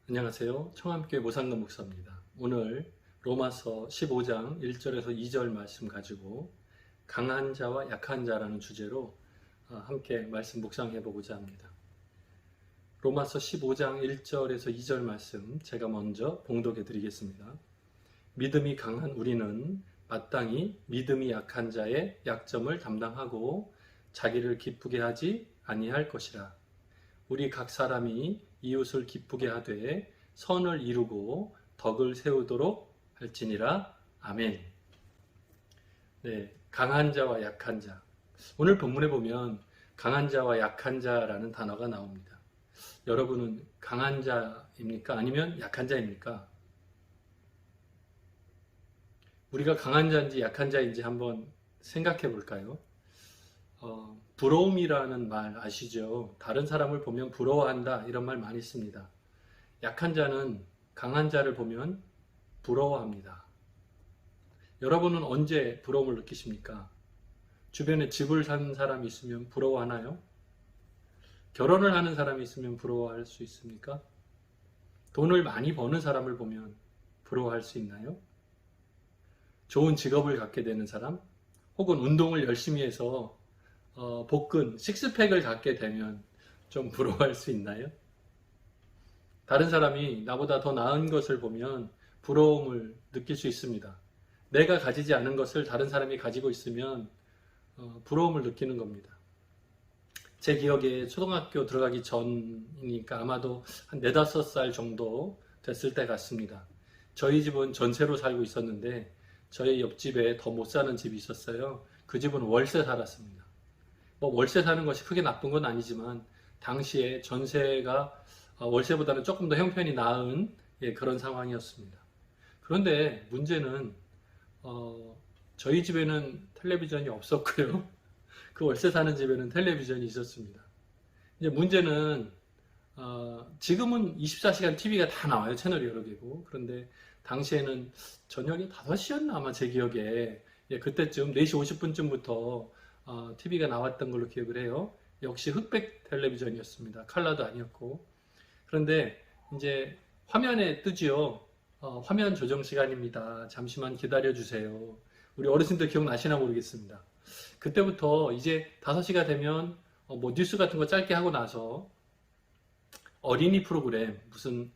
안녕하세요. 청암교회 모상근 목사입니다. 오늘 로마서 15장 1절에서 2절 말씀 가지고 강한 자와 약한 자라는 주제로 함께 말씀 묵상해 보고자 합니다. 로마서 15장 1절에서 2절 말씀 제가 먼저 봉독해 드리겠습니다. 믿음이 강한 우리는 마땅히 믿음이 약한 자의 약점을 담당하고 자기를 기쁘게 하지 아니할 것이라. 우리 각 사람이 이웃을 기쁘게 하되 선을 이루고 덕을 세우도록 할지니라. 아멘. 네, 강한 자와 약한 자. 오늘 본문에 보면 강한 자와 약한 자라는 단어가 나옵니다. 여러분은 강한 자입니까? 아니면 약한 자입니까? 우리가 강한 자인지 약한 자인지 한번 생각해 볼까요? 부러움이라는 말 아시죠? 다른 사람을 보면 부러워한다 이런 말 많이 씁니다. 약한 자는 강한 자를 보면 부러워합니다. 여러분은 언제 부러움을 느끼십니까? 주변에 집을 산 사람이 있으면 부러워하나요? 결혼을 하는 사람이 있으면 부러워할 수 있습니까? 돈을 많이 버는 사람을 보면 부러워할 수 있나요? 좋은 직업을 갖게 되는 사람? 혹은 운동을 열심히 해서 복근, 식스팩을 갖게 되면 좀 부러워할 수 있나요? 다른 사람이 나보다 더 나은 것을 보면 부러움을 느낄 수 있습니다. 내가 가지지 않은 것을 다른 사람이 가지고 있으면 부러움을 느끼는 겁니다. 제 기억에 초등학교 들어가기 전이니까 아마도 한 4, 5살 정도 됐을 때 같습니다. 저희 집은 전세로 살고 있었는데 저희 옆집에 더 못 사는 집이 있었어요. 그 집은 월세 살았습니다. 월세 사는 것이 크게 나쁜 건 아니지만 당시에 전세가 월세보다는 조금 더 형편이 나은 그런 상황이었습니다. 그런데 문제는 저희 집에는 텔레비전이 없었고요. 그 월세 사는 집에는 텔레비전이 있었습니다. 이제 문제는 지금은 24시간 TV가 다 나와요. 채널이 여러 개고. 그런데 당시에는 저녁에 5시였나 아마 제 기억에 그때쯤 4시 50분쯤부터 TV가 나왔던 걸로 기억을 해요. 역시 흑백 텔레비전이었습니다. 컬러도 아니었고. 그런데 이제 화면에 뜨지요. 화면 조정 시간입니다. 잠시만 기다려 주세요. 우리 어르신들 기억나시나 모르겠습니다. 그때부터 이제 5시가 되면 뉴스 같은 거 짧게 하고 나서 어린이 프로그램 무슨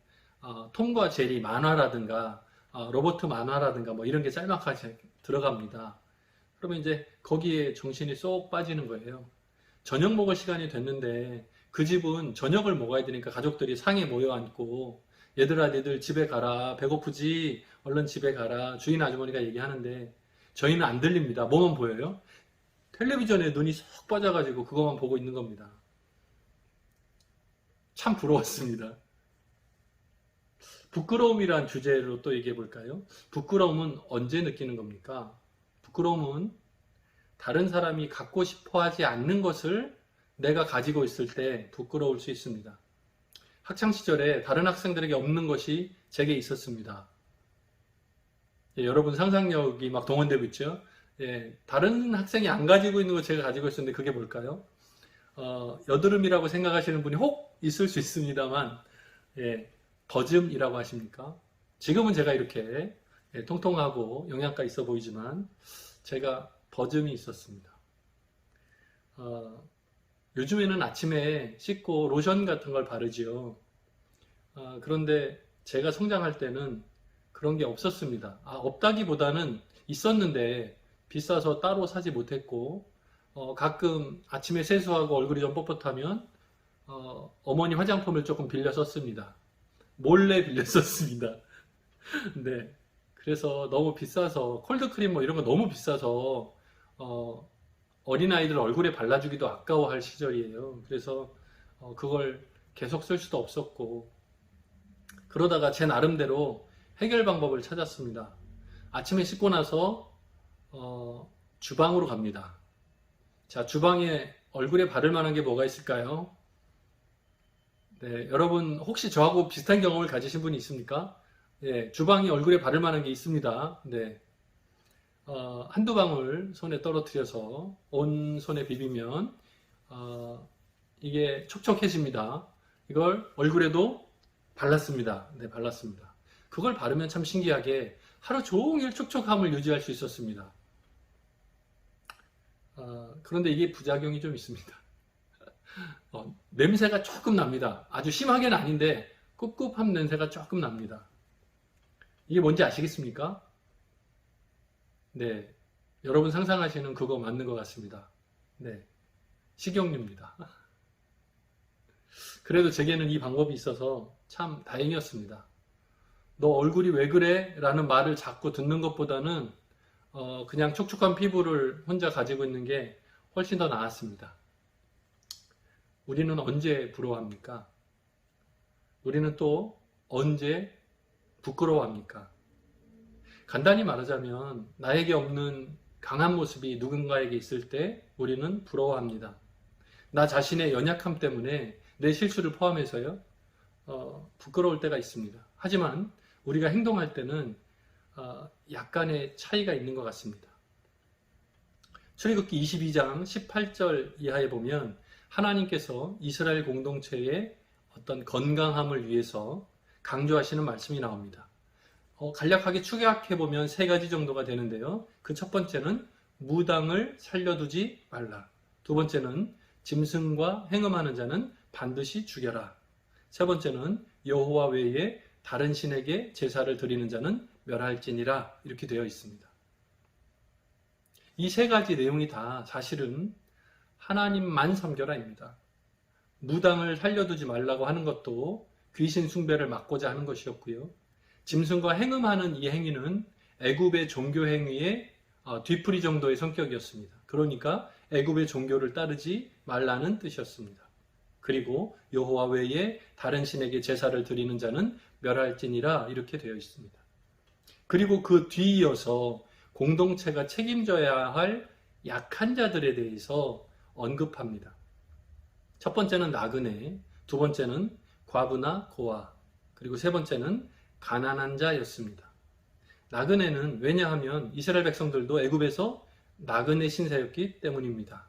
톰과 제리 만화라든가 로버트 만화라든가 이런 게 짤막하게 들어갑니다. 그러면 이제 거기에 정신이 쏙 빠지는 거예요. 저녁 먹을 시간이 됐는데 그 집은 저녁을 먹어야 되니까 가족들이 상에 모여 앉고 얘들아 니들 집에 가라 배고프지 얼른 집에 가라 주인 아주머니가 얘기하는데 저희는 안 들립니다. 뭐만 보여요? 텔레비전에 눈이 쏙 빠져가지고 그것만 보고 있는 겁니다. 참 부러웠습니다. 부끄러움이란 주제로 또 얘기해 볼까요? 부끄러움은 언제 느끼는 겁니까? 부끄러움은 다른 사람이 갖고 싶어 하지 않는 것을 내가 가지고 있을 때 부끄러울 수 있습니다. 학창시절에 다른 학생들에게 없는 것이 제게 있었습니다. 여러분 상상력이 막 동원되고 있죠? 다른 학생이 안 가지고 있는 거 제가 가지고 있었는데 그게 뭘까요? 여드름이라고 생각하시는 분이 혹 있을 수 있습니다만 버즘이라고 하십니까? 지금은 제가 이렇게 통통하고 영양가 있어 보이지만 제가 버즘이 있었습니다. 요즘에는 아침에 씻고 로션 같은 걸 바르지요. 그런데 제가 성장할 때는 그런 게 없었습니다. 없다기보다는 있었는데 비싸서 따로 사지 못했고 가끔 아침에 세수하고 얼굴이 좀 뻣뻣하면 어머니 화장품을 조금 빌려 썼습니다. 몰래 빌려 썼습니다. 네. 그래서 너무 비싸서 콜드크림 이런 거 너무 비싸서 어린아이들 얼굴에 발라주기도 아까워할 시절이에요. 그래서 그걸 계속 쓸 수도 없었고 그러다가 제 나름대로 해결 방법을 찾았습니다. 아침에 씻고 나서 주방으로 갑니다. 자, 주방에 얼굴에 바를 만한 게 뭐가 있을까요? 네, 여러분 혹시 저하고 비슷한 경험을 가지신 분이 있습니까? 주방에 얼굴에 바를 만한 게 있습니다. 네. 한두 방울 손에 떨어뜨려서 온 손에 비비면 이게 촉촉해집니다. 이걸 얼굴에도 발랐습니다. 네, 발랐습니다. 그걸 바르면 참 신기하게 하루 종일 촉촉함을 유지할 수 있었습니다. 그런데 이게 부작용이 좀 있습니다. 냄새가 조금 납니다. 아주 심하게는 아닌데 꿉꿉한 냄새가 조금 납니다. 이게 뭔지 아시겠습니까? 네, 여러분 상상하시는 그거 맞는 것 같습니다. 네, 식용유입니다. 그래도 제게는 이 방법이 있어서 참 다행이었습니다. 너 얼굴이 왜 그래? 라는 말을 자꾸 듣는 것보다는 그냥 촉촉한 피부를 혼자 가지고 있는 게 훨씬 더 나았습니다. 우리는 언제 부러워합니까? 우리는 또 언제 부끄러워합니까? 간단히 말하자면 나에게 없는 강한 모습이 누군가에게 있을 때 우리는 부러워합니다. 나 자신의 연약함 때문에 내 실수를 포함해서요, 부끄러울 때가 있습니다. 하지만 우리가 행동할 때는 약간의 차이가 있는 것 같습니다. 출애굽기 22장 18절 이하에 보면 하나님께서 이스라엘 공동체의 어떤 건강함을 위해서 강조하시는 말씀이 나옵니다. 간략하게 축약해 보면 세 가지 정도가 되는데요. 그 첫 번째는 무당을 살려두지 말라. 두 번째는 짐승과 행음하는 자는 반드시 죽여라. 세 번째는 여호와 외에 다른 신에게 제사를 드리는 자는 멸할지니라. 이렇게 되어 있습니다. 이 세 가지 내용이 다 사실은 하나님만 섬겨라입니다. 무당을 살려두지 말라고 하는 것도 귀신 숭배를 막고자 하는 것이었고요. 짐승과 행음하는 이 행위는 애굽의 종교 행위의 뒤풀이 정도의 성격이었습니다. 그러니까 애굽의 종교를 따르지 말라는 뜻이었습니다. 그리고 여호와 외에 다른 신에게 제사를 드리는 자는 멸할지니라 이렇게 되어 있습니다. 그리고 그 뒤이어서 공동체가 책임져야 할 약한 자들에 대해서 언급합니다. 첫 번째는 나그네, 두 번째는 과부나 고아, 그리고 세 번째는 가난한 자였습니다. 나그네는 왜냐하면 이스라엘 백성들도 애굽에서 나그네 신세였기 때문입니다.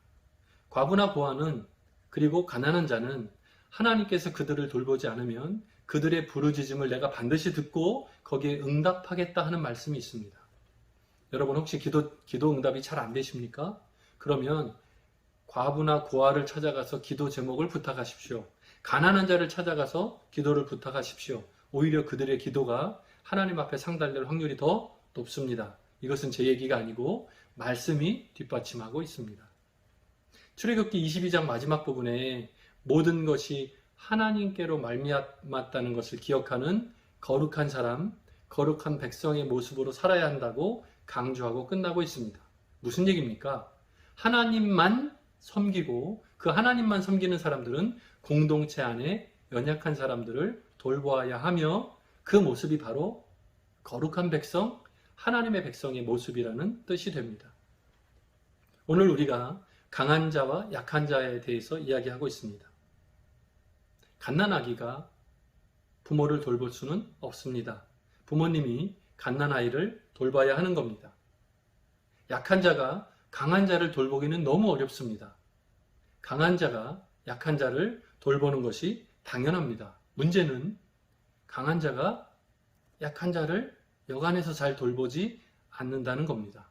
과부나 고아는 그리고 가난한 자는 하나님께서 그들을 돌보지 않으면 그들의 부르짖음을 내가 반드시 듣고 거기에 응답하겠다 하는 말씀이 있습니다. 여러분 혹시 기도 응답이 잘 안 되십니까? 그러면 과부나 고아를 찾아가서 기도 제목을 부탁하십시오. 가난한 자를 찾아가서 기도를 부탁하십시오. 오히려 그들의 기도가 하나님 앞에 상달될 확률이 더 높습니다. 이것은 제 얘기가 아니고 말씀이 뒷받침하고 있습니다. 출애굽기 22장 마지막 부분에 모든 것이 하나님께로 말미암았다는 것을 기억하는 거룩한 사람, 거룩한 백성의 모습으로 살아야 한다고 강조하고 끝나고 있습니다. 무슨 얘기입니까? 하나님만 섬기고 그 하나님만 섬기는 사람들은 공동체 안에 연약한 사람들을 돌보아야 하며 그 모습이 바로 거룩한 백성, 하나님의 백성의 모습이라는 뜻이 됩니다. 오늘 우리가 강한 자와 약한 자에 대해서 이야기하고 있습니다. 갓난아기가 부모를 돌볼 수는 없습니다. 부모님이 갓난아이를 돌봐야 하는 겁니다. 약한 자가 강한 자를 돌보기는 너무 어렵습니다. 강한 자가 약한 자를 돌보는 것이 당연합니다. 문제는 강한 자가 약한 자를 여간해서 잘 돌보지 않는다는 겁니다.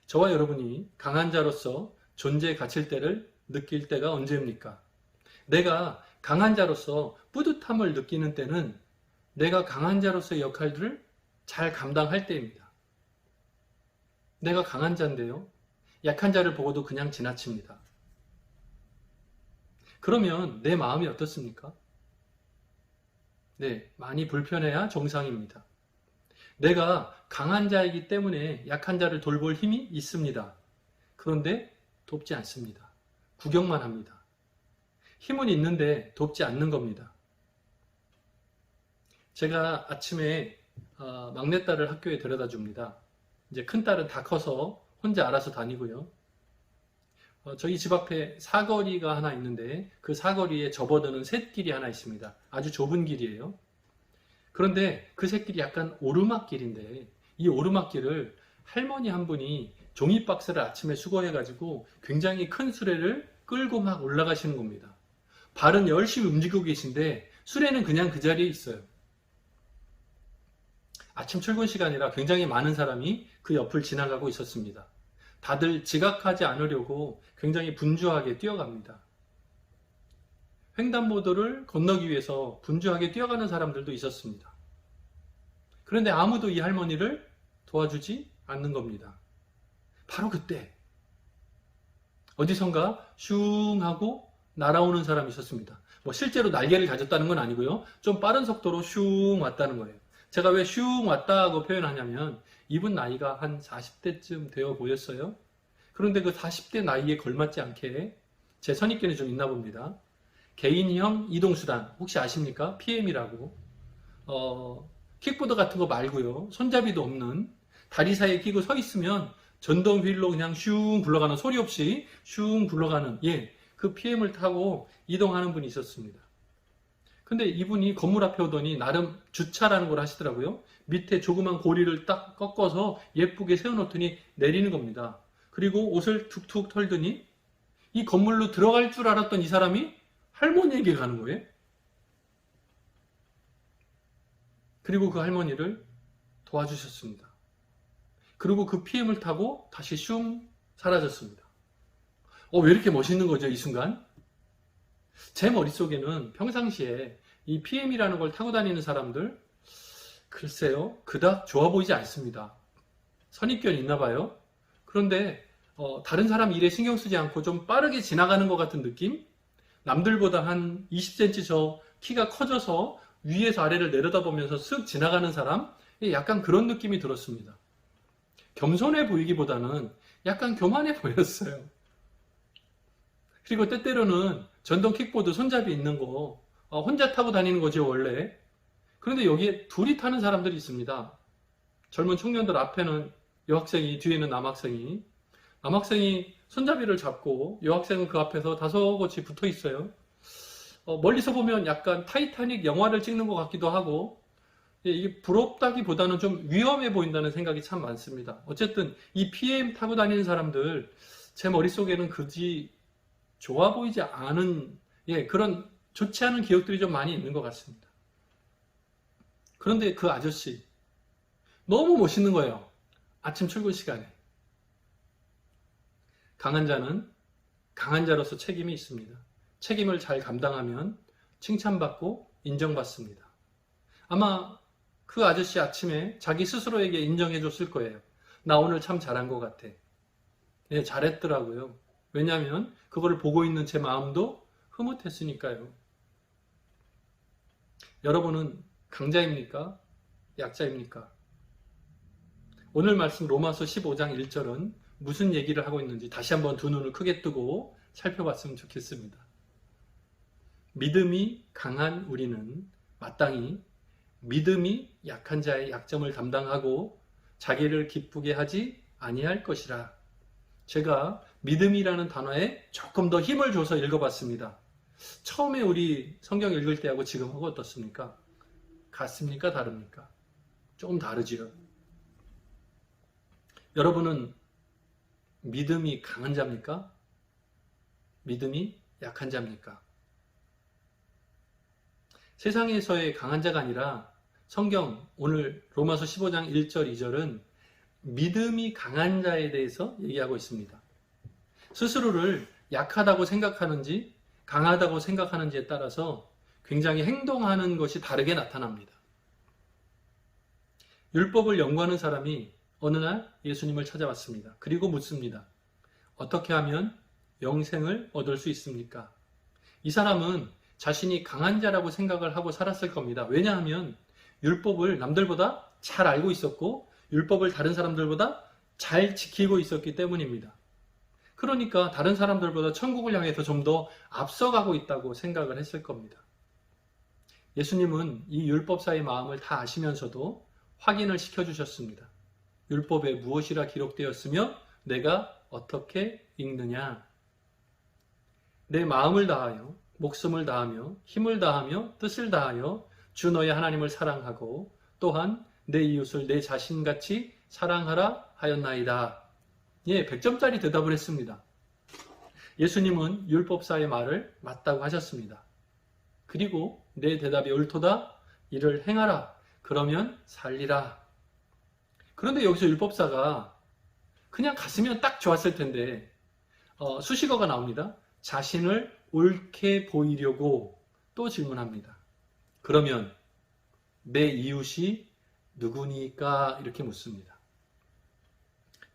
저와 여러분이 강한 자로서 존재에 갇힐 때를 느낄 때가 언제입니까? 내가 강한 자로서 뿌듯함을 느끼는 때는 내가 강한 자로서의 역할들을 잘 감당할 때입니다. 내가 강한 자인데요. 약한 자를 보고도 그냥 지나칩니다. 그러면 내 마음이 어떻습니까? 네, 많이 불편해야 정상입니다. 내가 강한 자이기 때문에 약한 자를 돌볼 힘이 있습니다. 그런데 돕지 않습니다. 구경만 합니다. 힘은 있는데 돕지 않는 겁니다. 제가 아침에 막내딸을 학교에 데려다 줍니다. 이제 큰딸은 다 커서 혼자 알아서 다니고요. 저희 집 앞에 사거리가 하나 있는데 그 사거리에 접어드는 샛길이 하나 있습니다. 아주 좁은 길이에요. 그런데 그 샛길이 약간 오르막길인데 이 오르막길을 할머니 한 분이 종이박스를 아침에 수거해가지고 굉장히 큰 수레를 끌고 막 올라가시는 겁니다. 발은 열심히 움직이고 계신데 수레는 그냥 그 자리에 있어요. 아침 출근 시간이라 굉장히 많은 사람이 그 옆을 지나가고 있었습니다. 다들 지각하지 않으려고 굉장히 분주하게 뛰어갑니다. 횡단보도를 건너기 위해서 분주하게 뛰어가는 사람들도 있었습니다. 그런데 아무도 이 할머니를 도와주지 않는 겁니다. 바로 그때 어디선가 슝 하고 날아오는 사람이 있었습니다. 뭐 실제로 날개를 가졌다는 건 아니고요. 좀 빠른 속도로 슝 왔다는 거예요. 제가 왜 슝 왔다고 표현하냐면 이분 나이가 한 40대쯤 되어 보였어요. 그런데 그 40대 나이에 걸맞지 않게 제 선입견이 좀 있나 봅니다. 개인형 이동수단 혹시 아십니까? PM이라고 킥보드 같은 거 말고요. 손잡이도 없는 다리 사이에 끼고 서 있으면 전동 휠로 그냥 슝 굴러가는 소리 없이 슝 굴러가는 그 PM을 타고 이동하는 분이 있었습니다. 근데 이분이 건물 앞에 오더니 나름 주차라는 걸 하시더라고요. 밑에 조그만 고리를 딱 꺾어서 예쁘게 세워놓더니 내리는 겁니다. 그리고 옷을 툭툭 털더니 이 건물로 들어갈 줄 알았던 이 사람이 할머니에게 가는 거예요. 그리고 그 할머니를 도와주셨습니다. 그리고 그 PM을 타고 다시 슝 사라졌습니다. 왜 이렇게 멋있는 거죠, 이 순간? 제 머릿속에는 평상시에 이 PM이라는 걸 타고 다니는 사람들, 글쎄요, 그닥 좋아 보이지 않습니다. 선입견이 있나 봐요. 그런데 다른 사람 일에 신경 쓰지 않고 좀 빠르게 지나가는 것 같은 느낌? 남들보다 한 20cm 저 키가 커져서 위에서 아래를 내려다보면서 쓱 지나가는 사람? 약간 그런 느낌이 들었습니다. 겸손해 보이기보다는 약간 교만해 보였어요. 그리고 때때로는 전동 킥보드 손잡이 있는 거 혼자 타고 다니는 거죠, 원래. 그런데 여기에 둘이 타는 사람들이 있습니다. 젊은 청년들 앞에는 여학생이, 뒤에는 남학생이. 남학생이 손잡이를 잡고 여학생은 그 앞에서 다소곳이 붙어 있어요. 멀리서 보면 약간 타이타닉 영화를 찍는 것 같기도 하고, 이게 부럽다기보다는 좀 위험해 보인다는 생각이 참 많습니다. 어쨌든 이 PM 타고 다니는 사람들, 제 머릿속에는 그지 좋아 보이지 않은 그런 좋지 않은 기억들이 좀 많이 있는 것 같습니다. 그런데 그 아저씨 너무 멋있는 거예요. 아침 출근 시간에. 강한 자는 강한 자로서 책임이 있습니다. 책임을 잘 감당하면 칭찬받고 인정받습니다. 아마 그 아저씨 아침에 자기 스스로에게 인정해 줬을 거예요. 나 오늘 참 잘한 것 같아. 잘했더라고요. 왜냐하면 그거를 보고 있는 제 마음도 흐뭇했으니까요. 여러분은 강자입니까? 약자입니까? 오늘 말씀 로마서 15장 1절은 무슨 얘기를 하고 있는지 다시 한번 두 눈을 크게 뜨고 살펴봤으면 좋겠습니다. 믿음이 강한 우리는 마땅히 믿음이 약한 자의 약점을 담당하고 자기를 기쁘게 하지 아니할 것이라. 제가 믿음이라는 단어에 조금 더 힘을 줘서 읽어봤습니다. 처음에 우리 성경 읽을 때하고 지금하고 어떻습니까? 같습니까? 다릅니까? 조금 다르지요. 여러분은 믿음이 강한 자입니까? 믿음이 약한 자입니까? 세상에서의 강한 자가 아니라 성경 오늘 로마서 15장 1절 2절은 믿음이 강한 자에 대해서 얘기하고 있습니다. 스스로를 약하다고 생각하는지 강하다고 생각하는지에 따라서 굉장히 행동하는 것이 다르게 나타납니다. 율법을 연구하는 사람이 어느 날 예수님을 찾아왔습니다. 그리고 묻습니다. 어떻게 하면 영생을 얻을 수 있습니까? 이 사람은 자신이 강한 자라고 생각을 하고 살았을 겁니다. 왜냐하면 율법을 남들보다 잘 알고 있었고 율법을 다른 사람들보다 잘 지키고 있었기 때문입니다. 그러니까 다른 사람들보다 천국을 향해서 좀 더 앞서가고 있다고 생각을 했을 겁니다. 예수님은 이 율법사의 마음을 다 아시면서도 확인을 시켜주셨습니다. 율법에 무엇이라 기록되었으며 내가 어떻게 읽느냐? 내 마음을 다하여 목숨을 다하며 힘을 다하며 뜻을 다하여 주 너의 하나님을 사랑하고 또한 내 이웃을 내 자신같이 사랑하라 하였나이다. 100점짜리 대답을 했습니다. 예수님은 율법사의 말을 맞다고 하셨습니다. 그리고 내 대답이 옳도다. 이를 행하라. 그러면 살리라. 그런데 여기서 율법사가 그냥 갔으면 딱 좋았을 텐데 수식어가 나옵니다. 자신을 옳게 보이려고 또 질문합니다. 그러면 내 이웃이 누구니까? 이렇게 묻습니다.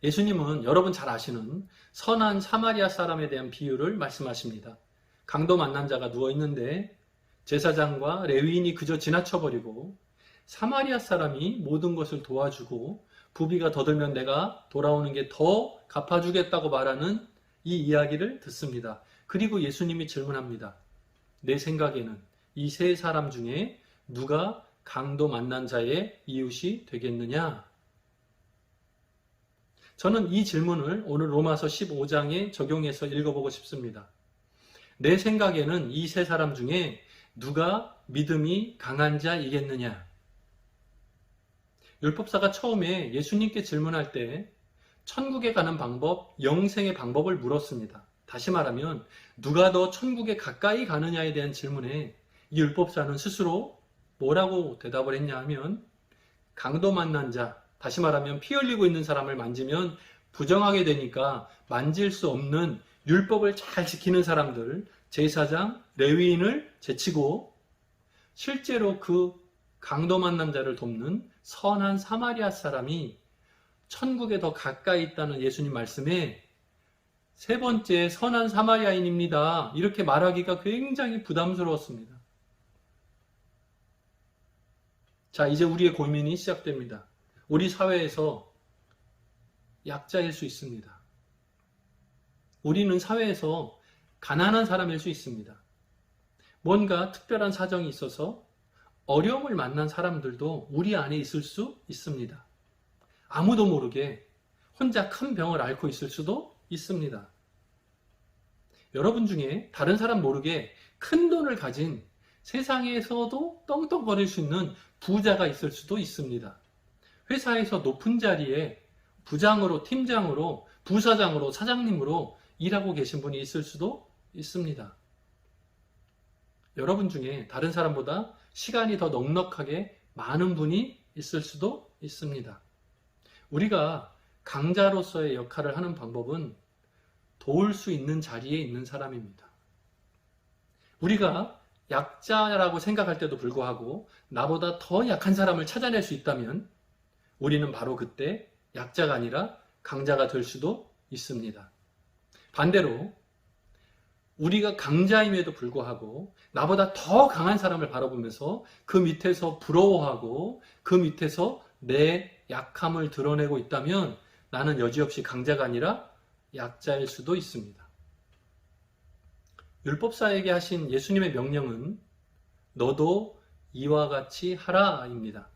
예수님은 여러분 잘 아시는 선한 사마리아 사람에 대한 비유를 말씀하십니다. 강도 만난 자가 누워있는데 제사장과 레위인이 그저 지나쳐버리고 사마리아 사람이 모든 것을 도와주고 부비가 더 들면 내가 돌아오는 게 더 갚아주겠다고 말하는 이 이야기를 듣습니다. 그리고 예수님이 질문합니다. 내 생각에는 이 세 사람 중에 누가 강도 만난 자의 이웃이 되겠느냐? 저는 이 질문을 오늘 로마서 15장에 적용해서 읽어보고 싶습니다. 내 생각에는 이 세 사람 중에 누가 믿음이 강한 자이겠느냐? 율법사가 처음에 예수님께 질문할 때 천국에 가는 방법, 영생의 방법을 물었습니다. 다시 말하면 누가 더 천국에 가까이 가느냐에 대한 질문에 이 율법사는 스스로 뭐라고 대답을 했냐 하면 강도 만난 자, 다시 말하면 피 흘리고 있는 사람을 만지면 부정하게 되니까 만질 수 없는 율법을 잘 지키는 사람들, 제사장, 레위인을 제치고 실제로 그 강도 만난 자를 돕는 선한 사마리아 사람이 천국에 더 가까이 있다는 예수님 말씀에 세 번째 선한 사마리아인입니다. 이렇게 말하기가 굉장히 부담스러웠습니다. 자, 이제 우리의 고민이 시작됩니다. 우리 사회에서 약자일 수 있습니다. 우리는 사회에서 가난한 사람일 수 있습니다. 뭔가 특별한 사정이 있어서 어려움을 만난 사람들도 우리 안에 있을 수 있습니다. 아무도 모르게 혼자 큰 병을 앓고 있을 수도 있습니다. 여러분 중에 다른 사람 모르게 큰 돈을 가진 세상에서도 떵떵거릴 수 있는 부자가 있을 수도 있습니다. 회사에서 높은 자리에 부장으로, 팀장으로, 부사장으로, 사장님으로 일하고 계신 분이 있을 수도 있습니다. 여러분 중에 다른 사람보다 시간이 더 넉넉하게 많은 분이 있을 수도 있습니다. 우리가 강자로서의 역할을 하는 방법은 도울 수 있는 자리에 있는 사람입니다. 우리가 약자라고 생각할 때도 불구하고 나보다 더 약한 사람을 찾아낼 수 있다면 우리는 바로 그때 약자가 아니라 강자가 될 수도 있습니다. 반대로 우리가 강자임에도 불구하고 나보다 더 강한 사람을 바라보면서 그 밑에서 부러워하고 그 밑에서 내 약함을 드러내고 있다면 나는 여지없이 강자가 아니라 약자일 수도 있습니다. 율법사에게 하신 예수님의 명령은 너도 이와 같이 하라입니다.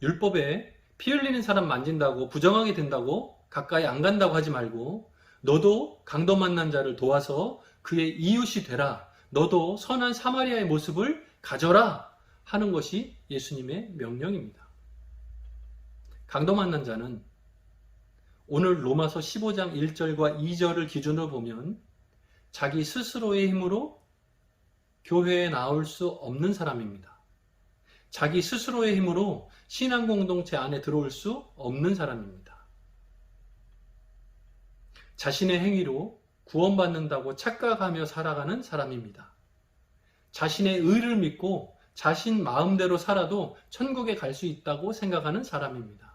율법에 피 흘리는 사람 만진다고 부정하게 된다고 가까이 안 간다고 하지 말고 너도 강도 만난 자를 도와서 그의 이웃이 되라. 너도 선한 사마리아의 모습을 가져라 하는 것이 예수님의 명령입니다. 강도 만난 자는 오늘 로마서 15장 1절과 2절을 기준으로 보면 자기 스스로의 힘으로 교회에 나올 수 없는 사람입니다. 자기 스스로의 힘으로 신앙 공동체 안에 들어올 수 없는 사람입니다. 자신의 행위로 구원받는다고 착각하며 살아가는 사람입니다. 자신의 의를 믿고 자신 마음대로 살아도 천국에 갈 수 있다고 생각하는 사람입니다.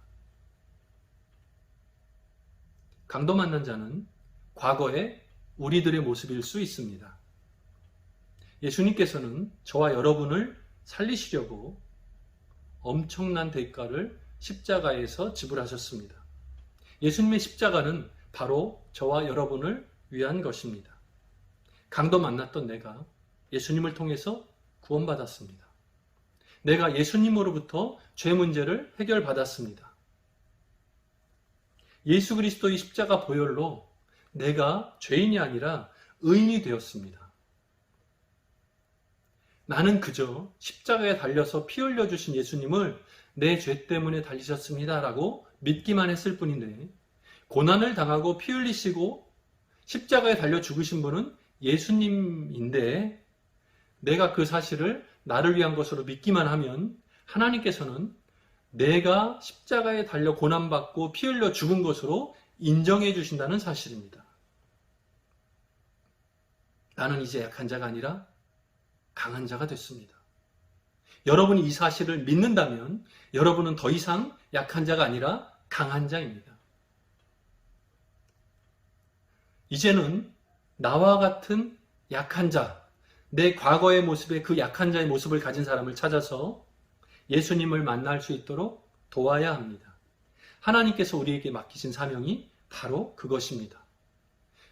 강도 만난 자는 과거의 우리들의 모습일 수 있습니다. 예수님께서는 저와 여러분을 살리시려고 엄청난 대가를 십자가에서 지불하셨습니다. 예수님의 십자가는 바로 저와 여러분을 위한 것입니다. 강도 만났던 내가 예수님을 통해서 구원받았습니다. 내가 예수님으로부터 죄 문제를 해결받았습니다. 예수 그리스도의 십자가 보혈로 내가 죄인이 아니라 의인이 되었습니다. 나는 그저 십자가에 달려서 피 흘려주신 예수님을 내 죄 때문에 달리셨습니다 라고 믿기만 했을 뿐인데 고난을 당하고 피 흘리시고 십자가에 달려 죽으신 분은 예수님인데 내가 그 사실을 나를 위한 것으로 믿기만 하면 하나님께서는 내가 십자가에 달려 고난받고 피 흘려 죽은 것으로 인정해 주신다는 사실입니다. 나는 이제 약한 자가 아니라 강한 자가 됐습니다. 여러분이 이 사실을 믿는다면 여러분은 더 이상 약한 자가 아니라 강한 자입니다. 이제는 나와 같은 약한 자, 내 과거의 모습에 그 약한 자의 모습을 가진 사람을 찾아서 예수님을 만날 수 있도록 도와야 합니다. 하나님께서 우리에게 맡기신 사명이 바로 그것입니다.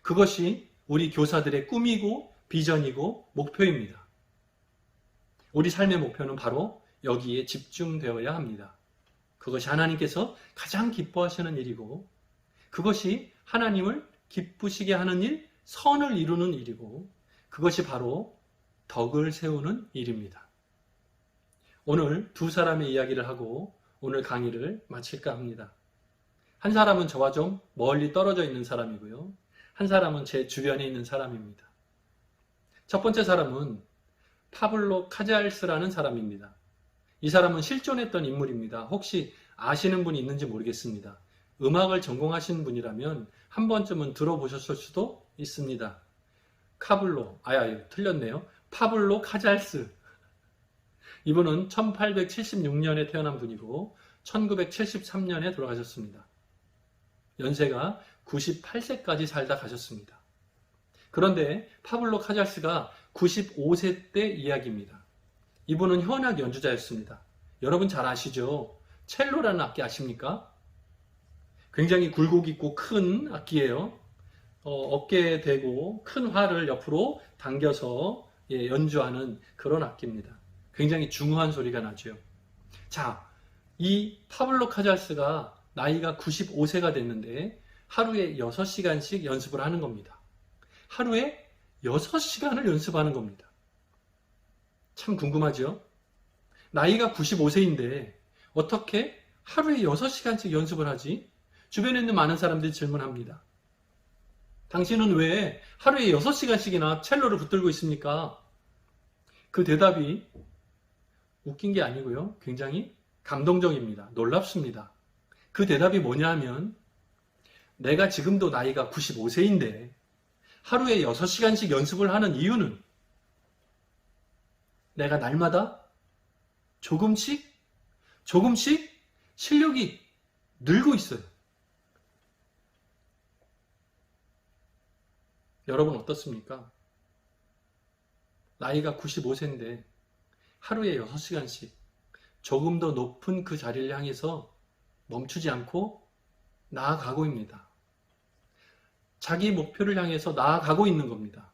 그것이 우리 교사들의 꿈이고 비전이고 목표입니다. 우리 삶의 목표는 바로 여기에 집중되어야 합니다. 그것이 하나님께서 가장 기뻐하시는 일이고 그것이 하나님을 기쁘시게 하는 일, 선을 이루는 일이고 그것이 바로 덕을 세우는 일입니다. 오늘 두 사람의 이야기를 하고 오늘 강의를 마칠까 합니다. 한 사람은 저와 좀 멀리 떨어져 있는 사람이고요. 한 사람은 제 주변에 있는 사람입니다. 첫 번째 사람은 파블로 카잘스라는 사람입니다. 이 사람은 실존했던 인물입니다. 혹시 아시는 분이 있는지 모르겠습니다. 음악을 전공하신 분이라면 한 번쯤은 들어보셨을 수도 있습니다. 틀렸네요. 파블로 카잘스. 이분은 1876년에 태어난 분이고 1973년에 돌아가셨습니다. 연세가 98세까지 살다 가셨습니다. 그런데 파블로 카잘스가 95세 때 이야기입니다. 이분은 현악 연주자였습니다. 여러분 잘 아시죠? 첼로라는 악기 아십니까? 굉장히 굴곡 있고 큰 악기예요. 어깨에 대고 큰 활을 옆으로 당겨서 연주하는 그런 악기입니다. 굉장히 중후한 소리가 나죠. 자, 이 파블로 카잘스가 나이가 95세가 됐는데 하루에 6시간씩 연습을 하는 겁니다. 하루에 6시간을 연습하는 겁니다. 참 궁금하죠? 나이가 95세인데 어떻게 하루에 6시간씩 연습을 하지? 주변에 있는 많은 사람들이 질문합니다. 당신은 왜 하루에 6시간씩이나 첼로를 붙들고 있습니까? 그 대답이 웃긴 게 아니고요. 굉장히 감동적입니다. 놀랍습니다. 그 대답이 뭐냐 하면 내가 지금도 나이가 95세인데 하루에 6시간씩 연습을 하는 이유는 내가 날마다 조금씩 실력이 늘고 있어요. 여러분 어떻습니까? 나이가 95세인데 하루에 6시간씩 조금 더 높은 그 자리를 향해서 멈추지 않고 나아가고 있습니다. 자기 목표를 향해서 나아가고 있는 겁니다.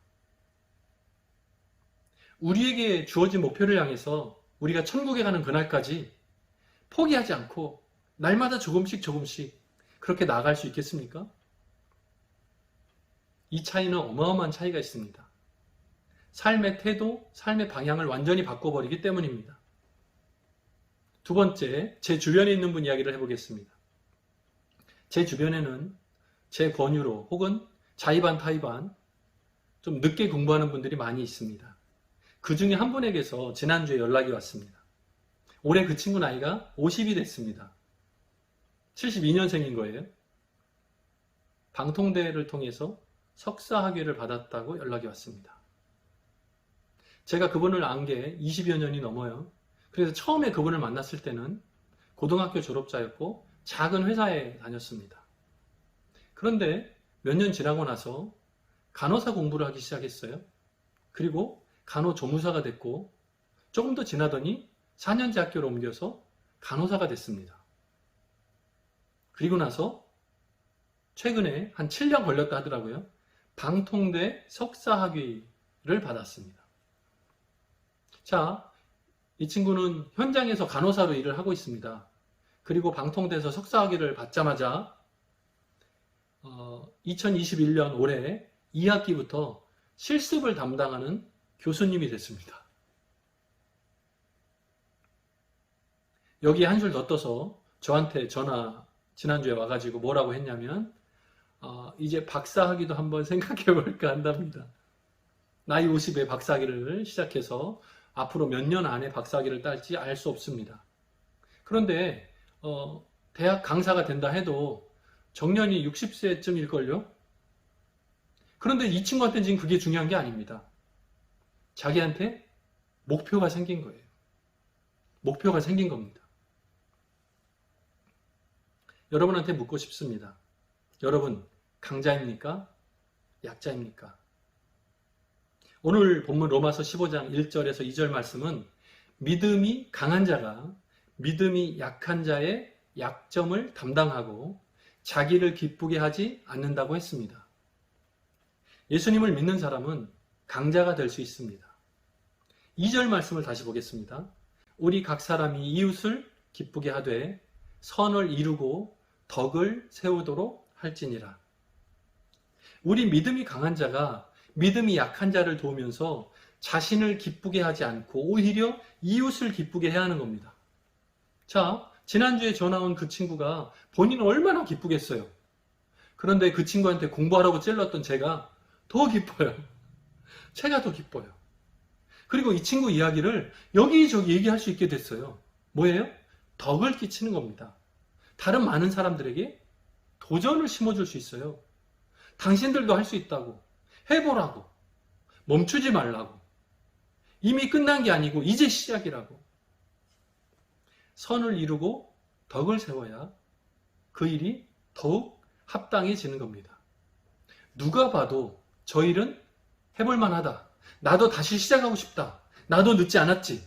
우리에게 주어진 목표를 향해서 우리가 천국에 가는 그날까지 포기하지 않고 날마다 조금씩 그렇게 나아갈 수 있겠습니까? 이 차이는 어마어마한 차이가 있습니다. 삶의 태도, 삶의 방향을 완전히 바꿔버리기 때문입니다. 두 번째, 제 주변에 있는 분 이야기를 해보겠습니다. 제 주변에는 제 권유로 혹은 자의반 타의반 좀 늦게 공부하는 분들이 많이 있습니다. 그 중에 한 분에게서 지난주에 연락이 왔습니다. 올해 그 친구 나이가 50이 됐습니다. 72년생인 거예요. 방통대를 통해서 석사학위를 받았다고 연락이 왔습니다. 제가 그분을 안 게 20여 년이 넘어요. 그래서 처음에 그분을 만났을 때는 고등학교 졸업자였고 작은 회사에 다녔습니다. 그런데 몇 년 지나고 나서 간호사 공부를 하기 시작했어요. 그리고 간호조무사가 됐고 조금 더 지나더니 4년제 학교로 옮겨서 간호사가 됐습니다. 그리고 나서 최근에 한 7년 걸렸다 하더라고요. 방통대 석사학위를 받았습니다. 자, 이 친구는 현장에서 간호사로 일을 하고 있습니다. 그리고 방통대에서 석사학위를 받자마자 2021년 올해 2학기부터 실습을 담당하는 교수님이 됐습니다. 여기에 한술 더 떠서 저한테 전화 지난주에 와가지고 뭐라고 했냐면 이제 박사학위도 한번 생각해 볼까 한답니다. 나이 50에 박사학위를 시작해서 앞으로 몇 년 안에 박사학위를 딸지 알 수 없습니다. 그런데 대학 강사가 된다 해도 정년이 60세쯤일걸요? 그런데 이 친구한테는 지금 그게 중요한 게 아닙니다. 자기한테 목표가 생긴 거예요. 목표가 생긴 겁니다. 여러분한테 묻고 싶습니다. 여러분, 강자입니까? 약자입니까? 오늘 본문 로마서 15장 1절에서 2절 말씀은 믿음이 강한 자가 믿음이 약한 자의 약점을 담당하고 자기를 기쁘게 하지 않는다고 했습니다. 예수님을 믿는 사람은 강자가 될 수 있습니다. 2절 말씀을 다시 보겠습니다. 우리 각 사람이 이웃을 기쁘게 하되 선을 이루고 덕을 세우도록 할지니라. 우리 믿음이 강한 자가 믿음이 약한 자를 도우면서 자신을 기쁘게 하지 않고 오히려 이웃을 기쁘게 해야 하는 겁니다. 자, 지난주에 전화 온 그 친구가 본인은 얼마나 기쁘겠어요. 그런데 그 친구한테 공부하라고 찔렀던 제가 더 기뻐요. 제가 더 기뻐요. 그리고 이 친구 이야기를 여기저기 얘기할 수 있게 됐어요. 뭐예요? 덕을 끼치는 겁니다. 다른 많은 사람들에게 도전을 심어줄 수 있어요. 당신들도 할 수 있다고. 해보라고. 멈추지 말라고. 이미 끝난 게 아니고 이제 시작이라고. 선을 이루고 덕을 세워야 그 일이 더욱 합당해지는 겁니다. 누가 봐도 저 일은 해볼 만하다. 나도 다시 시작하고 싶다. 나도 늦지 않았지.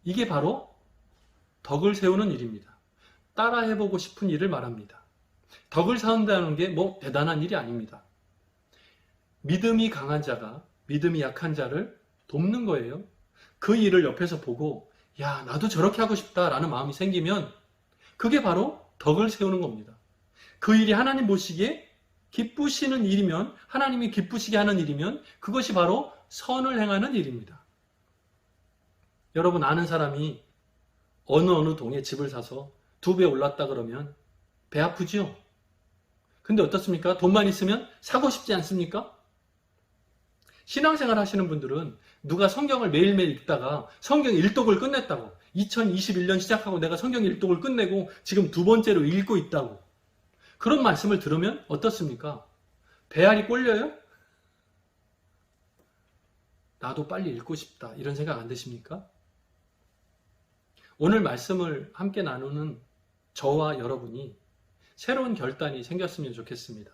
이게 바로 덕을 세우는 일입니다. 따라 해보고 싶은 일을 말합니다. 덕을 세운다는 게 뭐 대단한 일이 아닙니다. 믿음이 강한 자가 믿음이 약한 자를 돕는 거예요. 그 일을 옆에서 보고 야, 나도 저렇게 하고 싶다라는 마음이 생기면 그게 바로 덕을 세우는 겁니다. 그 일이 하나님 보시기에 기쁘시는 일이면, 하나님이 기쁘시게 하는 일이면 그것이 바로 선을 행하는 일입니다. 여러분 아는 사람이 어느 동에 집을 사서 2배 올랐다 그러면 배 아프죠? 근데 어떻습니까? 돈만 있으면 사고 싶지 않습니까? 신앙생활 하시는 분들은 누가 성경을 매일매일 읽다가 성경 일독을 끝냈다고, 2021년 시작하고 내가 성경 일독을 끝내고 지금 2번째로 읽고 있다고, 그런 말씀을 들으면 어떻습니까? 배알이 꼴려요? 나도 빨리 읽고 싶다 이런 생각 안 드십니까? 오늘 말씀을 함께 나누는 저와 여러분이 새로운 결단이 생겼으면 좋겠습니다.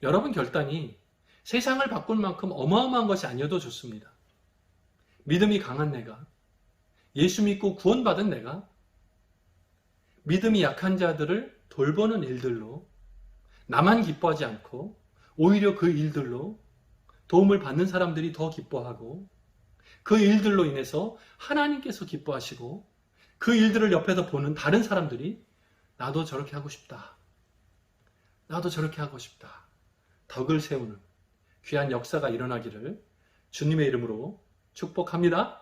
여러분 결단이 세상을 바꿀 만큼 어마어마한 것이 아니어도 좋습니다. 믿음이 강한 내가, 예수 믿고 구원받은 내가 믿음이 약한 자들을 돌보는 일들로 나만 기뻐하지 않고 오히려 그 일들로 도움을 받는 사람들이 더 기뻐하고 그 일들로 인해서 하나님께서 기뻐하시고 그 일들을 옆에서 보는 다른 사람들이 나도 저렇게 하고 싶다. 나도 저렇게 하고 싶다. 덕을 세우는 귀한 역사가 일어나기를 주님의 이름으로 축복합니다.